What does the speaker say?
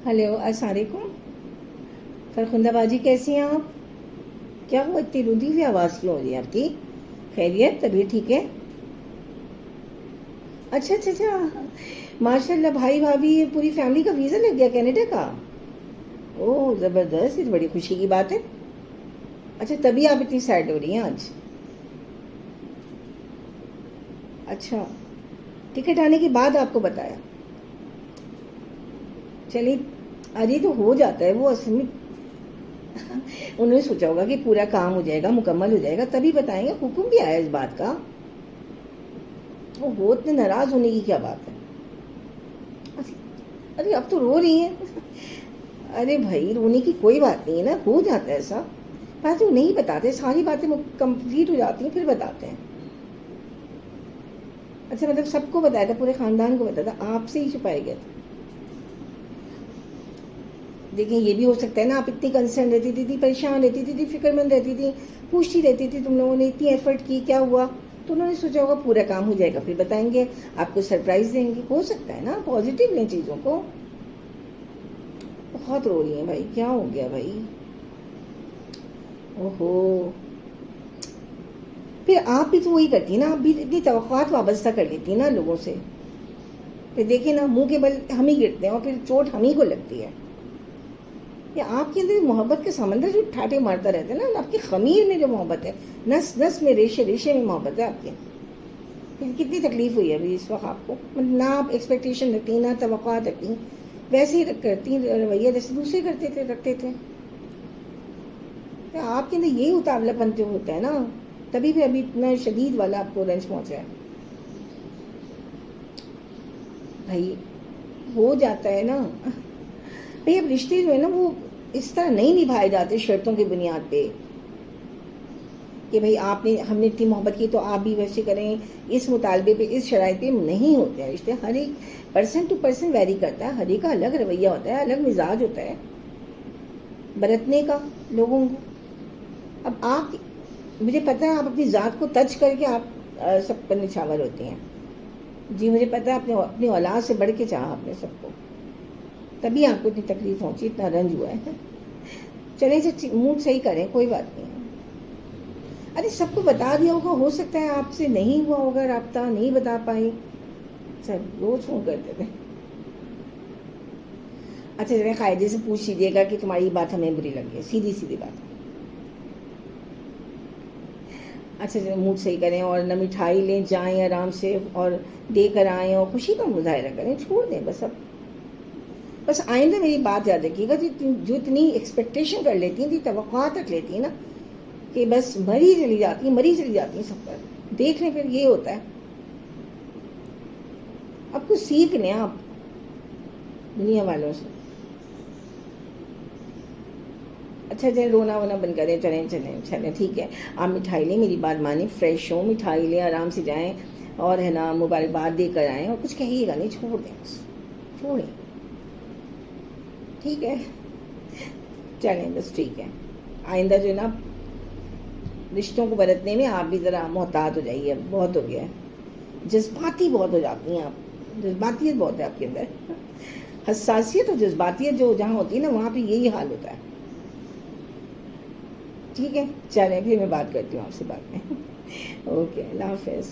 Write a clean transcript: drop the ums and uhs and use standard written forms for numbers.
Hello, अस्सलाम वालेकुम। फरखुंदा बाजी, कैसी हैं आप? क्या हुआ, इतनी रुधी हुई आवाज़ क्यों हो रही है आपकी? खैरियत, तबीयत ठीक है? अच्छा अच्छा अच्छा। माशाल्लाह, भाई भाभी पूरी फैमिली का वीज़ा लग गया कनाडा का। ओह ज़बरदस्त, ये तो बड़ी खुशी की बात है। अच्छा, तभी आप इतनी सैड हो रही हैं आज? अच्छा, टिकट आने के बाद आपको बताया? चलिए, अरे तो हो जाता है वो असल में। उन्होंने सोचा होगा कि पूरा काम हो जाएगा, मुकम्मल हो जाएगा, तभी बताएंगे। हुक्म भी आया इस बात का। वो हो, इतने नाराज होने की क्या बात है? अरे अब तो रो रही हैं। अरे भाई, रोने की कोई बात नहीं है ना, हो जाता है ऐसा। बात वो नहीं बताते, सारी बातें कंप्लीट हो जाती हैं फिर बताते हैं। अच्छा, मतलब सबको बताया था, पूरे खानदान को बताया था, आपसे ही छुपाया गया था? देखिए, ये भी हो सकता है ना, आप इतनी कंसर्न रहती थी, परेशान रहती थी, फिक्रमंद रहती थी, पूछती रहती थी, तुम लोगों ने इतनी एफर्ट की, क्या हुआ? तो उन्होंने सोचा होगा पूरा काम हो जाएगा फिर बताएंगे, आपको सरप्राइज देंगे। हो सकता है ना, पॉजिटिव लें चीज़ों को। बहुत रो रही हैं भाई, क्या हो गया भाई? ओहो, फिर आप भी तो वही करती ना, आप भी इतनी तवक्कुआत वाबस्ता कर लेती ना लोगों से। फिर देखिए ना, मुंह के बल हम ही गिरते हैं और फिर चोट हम ही को लगती है। या आपके अंदर मोहब्बत के समंदर जो ठाटे मारता रहता है ना, आपकी खमीर में जो मोहब्बत है, नस नस में, रेशे रेशे में मोहब्बत है आपके। फिर कितनी तकलीफ हुई है अभी इस वक्त आपको? मतलब ना आप एक्सपेक्टेशन रखती, ना तवक्कुआत रखती, वैसे ही करती रवैया जैसे दूसरे करते थे, रखते थे। तो आपके अंदर यही उतावलापन जो होता है ना, तभी भी अभी इतना शदीद वाला आपको रंज पहुंचा है भाई। हो जाता है ना भाई। अब रिश्ते जो है ना, वो इस तरह नहीं निभाए जाते शर्तों की बुनियाद पे कि भाई आपने हमने इतनी मोहब्बत की तो आप भी वैसे करें, इस मुतालबे पे, इस शराइत पे नहीं होते हैं रिश्ते। हर एक पर्सन टू पर्सन वेरी करता है, हर एक का अलग रवैया होता है, अलग मिजाज होता है बरतने का लोगों को। अब आप, मुझे पता है आप अपनी ज़ात को तज करके आप सब पर निछावर होते हैं। जी मुझे पता है, अपने अपनी औलाद से बढ़ के चाहा आपने सबको, तभी आपको इतनी तकलीफ पहुंची, इतना रंज हुआ है। चले से मूड सही करें, कोई बात नहीं है। अरे सबको बता दिया होगा, हो सकता है आपसे नहीं हुआ होगा राब्ता, नहीं बता पाए। सब रोज फोन करते थे। अच्छा, जरा कायदे से पूछ लीजिएगा कि तुम्हारी बात हमें बुरी लगी है, सीधी सीधी बात। अच्छा, जरा मूड सही करें और न मिठाई लें, जाएं आराम से और दे कर आएँ और खुशी का मुजाहरा करें, छोड़ दें बस। अब बस आइंदा मेरी बात याद रखिएगा, जो इतनी एक्सपेक्टेशन कर लेती थी, तवक्कुआत रख लेती है ना, कि बस मरी चली जाती है सब पर। देख लें फिर ये होता है। अब कुछ सीख लें आप दुनिया वालों से। अच्छा, चलें, रोना वोना बंद करें, चलें चलें चलें, ठीक है। आप मिठाई लें, मेरी बात माने, फ्रेश हो, मिठाई लें, आराम से जाएं और है ना मुबारकबाद देकर आएँ, और कुछ कहिएगा नहीं, छोड़ दें बस, छोड़ें, ठीक है? चलें बस, ठीक है। आइंदा जो है ना, रिश्तों को बरतने में आप भी ज़रा मोहतात हो जाइए, अब बहुत हो गया है। जज्बाती बहुत हो जाती हैं आप, जज्बातियत बहुत है आपके अंदर। हसासियत और जज्बातियत जो जहाँ होती है ना, वहाँ पे यही हाल होता है। ठीक है, चलें, फिर मैं बात करती हूँ आपसे बाद में। ओके, अल्लाह हाफ़िज़।